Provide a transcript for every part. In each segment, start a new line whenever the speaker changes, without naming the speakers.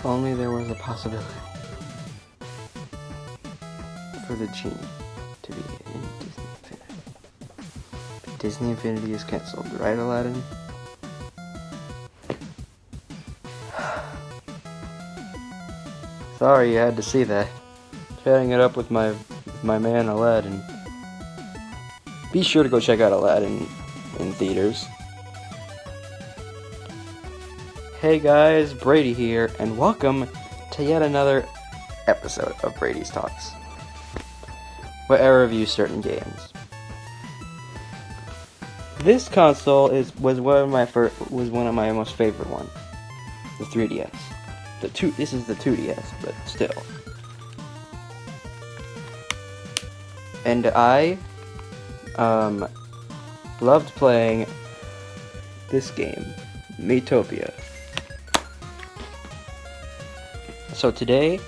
only there was a possibility for the genie to be in Disney Infinity. But Disney Infinity is cancelled, right, Aladdin? Sorry you had to see that. Chatting it up with my man Aladdin. Be sure to go check out Aladdin in theaters. Hey guys, Brady here, and welcome to yet another episode of Brady's Talks, where I review certain games. This console was one of my most favorite ones, the 3DS. This is the 2DS, but still. And I loved playing this game, Miitopia. So today,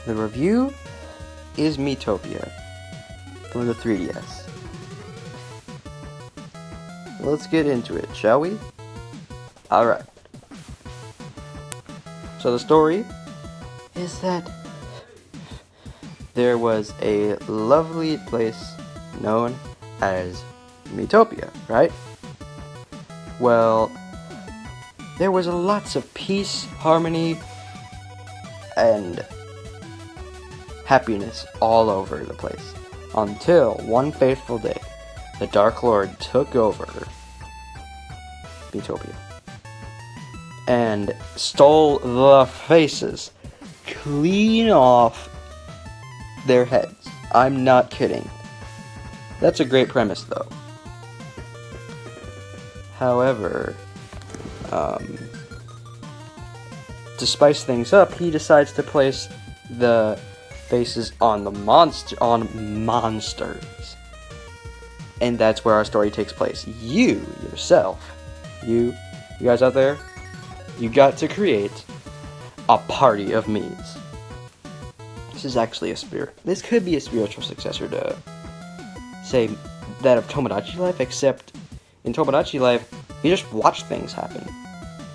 the review is Miitopia for the 3DS. Let's get into it, shall we? Alright. So the story is that there was a lovely place known as Miitopia, right? Well, there was lots of peace, harmony, and happiness all over the place. Until one fateful day, the Dark Lord took over Miitopia and stole the faces clean off their heads. I'm not kidding. That's a great premise, though. However, to spice things up, he decides to place the faces on monsters. And that's where our story takes place. You guys out there, you got to create a party of me's. This is actually this could be a spiritual successor to, say, that of Tomodachi Life, except in Tomodachi Life, you just watch things happen.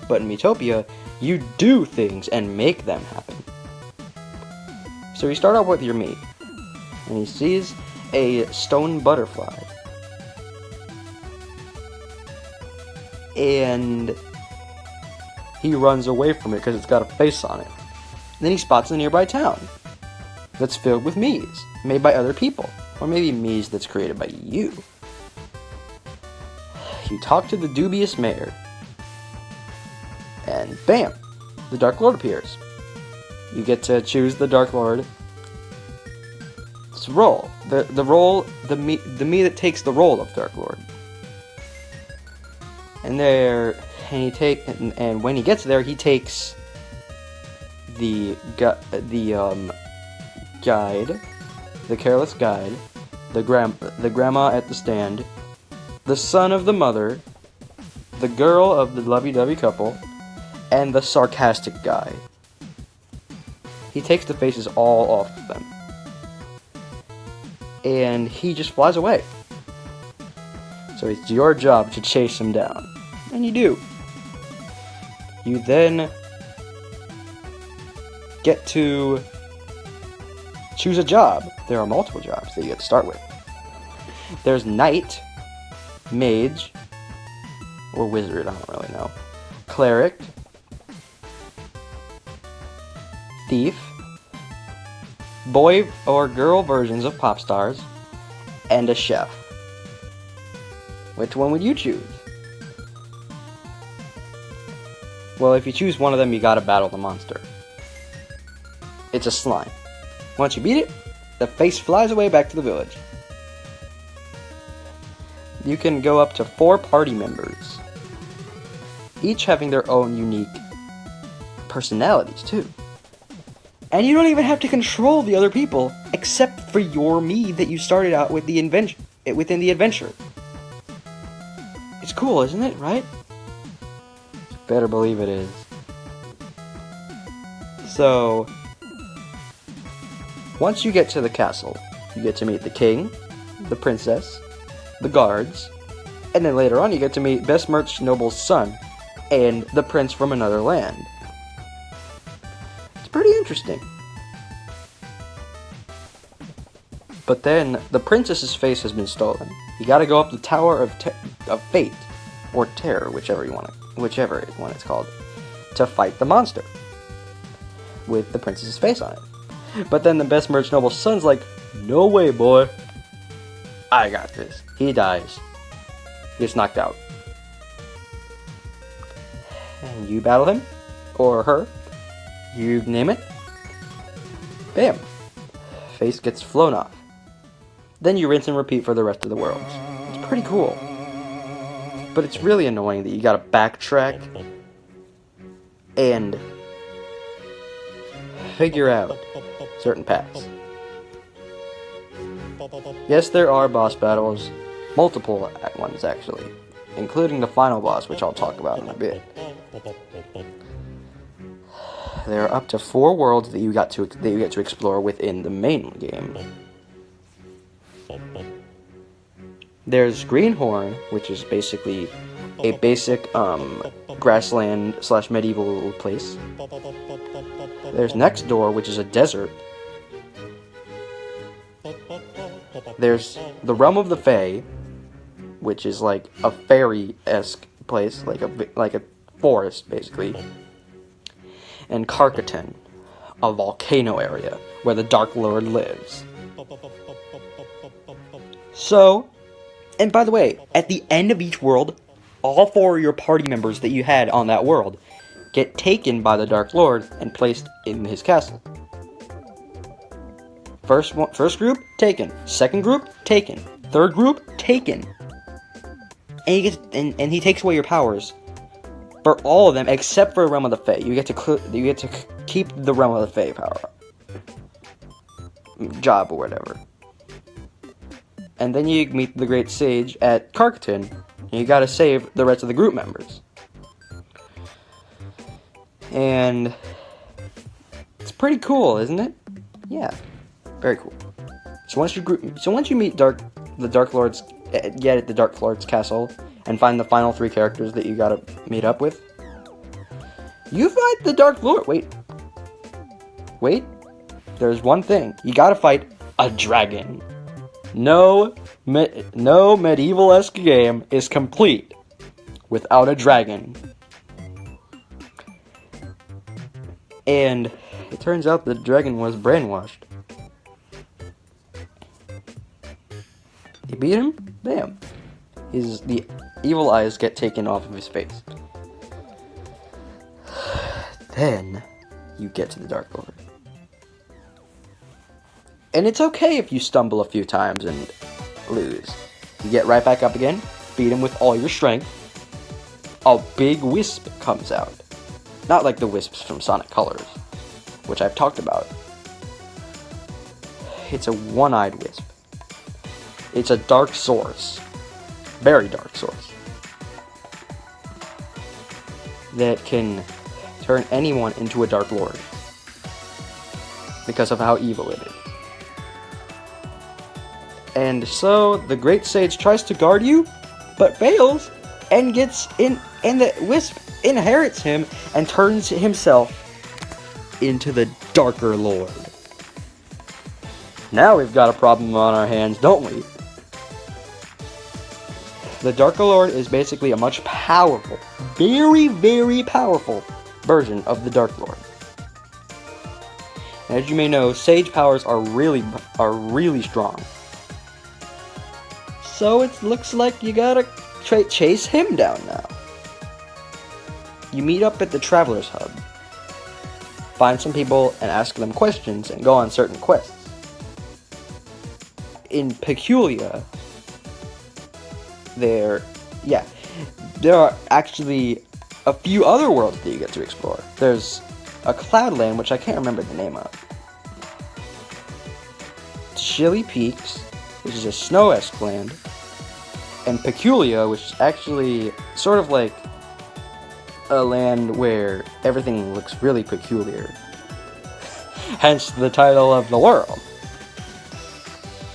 But in Miitopia, you do things and make them happen. So you start out with your Mii, and he sees a stone butterfly. And he runs away from it because it's got a face on it. And then he spots a nearby town that's filled with Miis, made by other people. Or maybe Miis that's created by you. You talk to the dubious mayor, and bam! The Dark Lord appears. You get to choose the Dark Lord's role. The Mii that takes the role of Dark Lord. And when he gets there, he takes the guide, the careless guide, the grandma at the stand, the son of the mother, the girl of the lovey-dovey couple, and the sarcastic guy. He takes the faces all off of them. And he just flies away. So it's your job to chase him down. And you do. You then get to choose a job. There are multiple jobs that you get to start with. There's knight, mage, or wizard, I don't really know, cleric, thief, boy or girl versions of pop stars, and a chef. Which one would you choose? Well, if you choose one of them, you gotta battle the monster. It's a slime. Once you beat it, the face flies away back to the village. You can go up to 4 party members, each having their own unique personalities, too. And you don't even have to control the other people, except for your Mii that you started out with within the adventure. It's cool, isn't it, right? Better believe it is. So, once you get to the castle, you get to meet the king, the princess, the guards, and then later on you get to meet Besmirch Noble's son, and the prince from another land. interesting. But then, the princess's face has been stolen. You gotta go up the Tower of Fate, or Terror, whichever one it's called, to fight the monster. With the princess's face on it. But then the best merchant noble's son's like, no way, boy. I got this. He dies. He gets knocked out. And you battle him, or her, you name it. Bam. Face gets flown off. Then you rinse and repeat for the rest of the worlds. It's pretty cool. But it's really annoying that you gotta backtrack and figure out certain paths. Yes, there are boss battles, multiple ones actually, including the final boss, which I'll talk about in a bit. There are up to 4 worlds that you get to explore within the main game. There's Greenhorn, which is basically a basic grassland / medieval place. There's Next Door, which is a desert. There's the Realm of the Fae, which is like a fairy-esque place, like a forest, basically. And Karkaten, a volcano area where the Dark Lord lives. So, and by the way, at the end of each world, all 4 of your party members that you had on that world get taken by the Dark Lord and placed in his castle. First group, taken. Second group, taken. Third group, taken. And he takes away your powers for all of them except for Realm of the Fae. You get to keep the Realm of the Fae power up. Job or whatever. And then you meet the Great Sage at Karkaten, and you gotta save the rest of the group members. And it's pretty cool, isn't it? Yeah, very cool. So once you meet the Dark Lord's, get at the Dark Lord's castle and find the final 3 characters that you gotta meet up with, you fight the Dark Lord. Wait. There's one thing. You gotta fight a dragon. No medieval-esque game is complete without a dragon. And it turns out the dragon was brainwashed. You beat him? Bam. The evil eyes get taken off of his face. Then you get to the Dark Lord. And it's okay if you stumble a few times and lose. You get right back up again, beat him with all your strength. A big wisp comes out. Not like the wisps from Sonic Colors, which I've talked about. It's a one-eyed wisp. It's a dark source. Very dark source. That can turn anyone into a Dark Lord. Because of how evil it is. And so the Great Sage tries to guard you, but fails, and the wisp inherits him and turns himself into the Darker Lord. Now we've got a problem on our hands, don't we? The Darker Lord is basically a much powerful, very, very powerful version of the Dark Lord. And as you may know, Sage powers are really strong. So it looks like you gotta chase him down now. You meet up at the Traveler's Hub. Find some people and ask them questions and go on certain quests. In Peculia, there are actually a few other worlds that you get to explore. There's a Cloudland, which I can't remember the name of. Chili Peaks, which is a snow-esque land. And Peculia, which is actually sort of like a land where everything looks really peculiar. Hence the title of the world.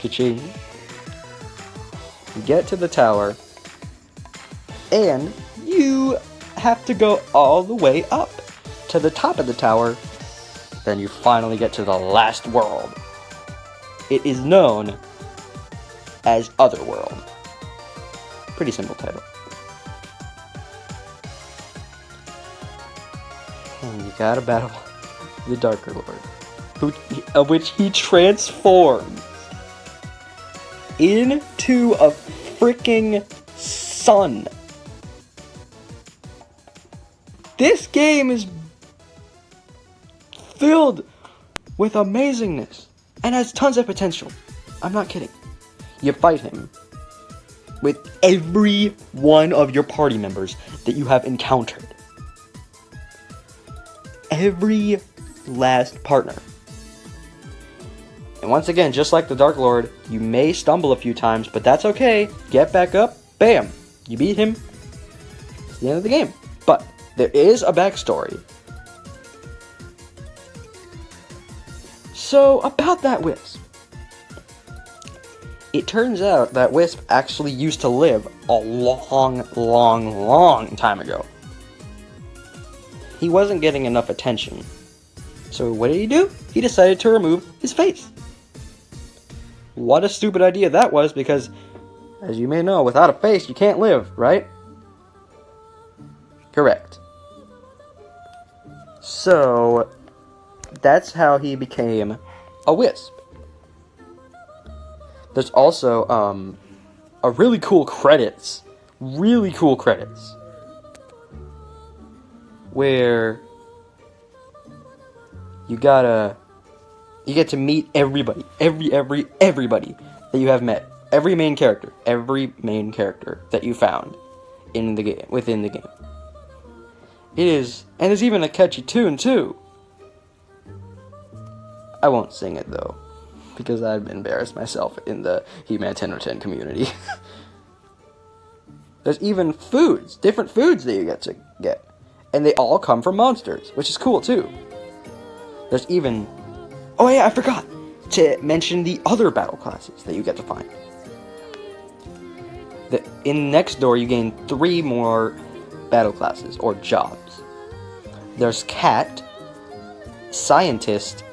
Ka-ching. You get to the tower, and you have to go all the way up to the top of the tower then you finally get to the last world. It is known as Otherworld. Pretty simple title. And you gotta battle the Darker Lord, of which he transforms into a freaking sun. This game is filled with amazingness and has tons of potential. I'm not kidding. You fight him with every one of your party members that you have encountered. Every last partner. And once again, just like the Dark Lord, you may stumble a few times, but that's okay. Get back up, bam, you beat him. It's the end of the game. But there is a backstory. So, about that Wisp. It turns out that Wisp actually used to live a long time ago. He wasn't getting enough attention. So what did he do? He decided to remove his face. What a stupid idea that was, because, as you may know, without a face you can't live, right? Correct. So, that's how he became a Wisp. There's also, a really cool credits. Where you get to meet everybody. Everybody that you have met. Every main character that you found in the game, within the game. It is, and there's even a catchy tune too. I won't sing it though, because I've embarrassed myself in the He-Man 10 or 10 community. There's even foods, different foods that you get to get. And they all come from monsters, which is cool too. There's even... Oh yeah, I forgot to mention the other battle classes that you get to find. In Next Door, you gain 3 more battle classes, or jobs. There's Cat, Scientist,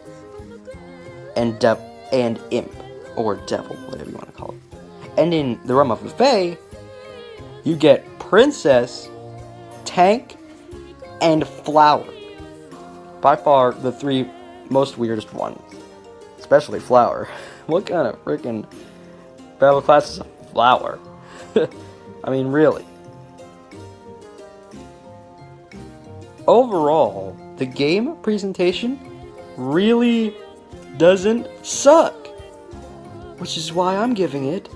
and Imp, or Devil, whatever you want to call it. And in the Realm of the Fae, you get Princess, Tank, and Flower. By far, the 3 most weirdest ones. Especially Flower. What kind of freaking battle class is a Flower? I mean, really. Overall, the game presentation really doesn't suck. Which is why I'm giving it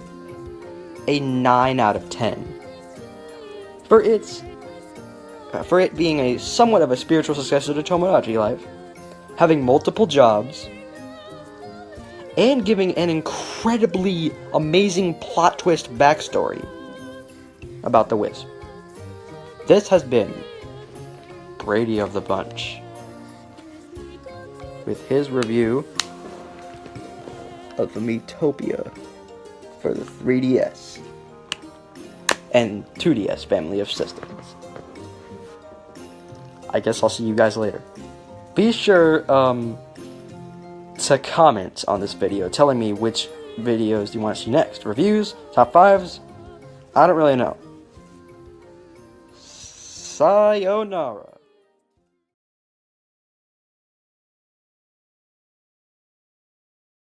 a 9 out of 10. For it being a somewhat of a spiritual successor to Tomodachi Life, having multiple jobs, and giving an incredibly amazing plot twist backstory about the Wisp. This has been Brady of the Bunch, with his review of the Miitopia for the 3DS and 2DS family of systems. I guess I'll see you guys later. Be sure to comment on this video telling me which videos you want to see next. Reviews? Top 5s? I don't really know. Sayonara.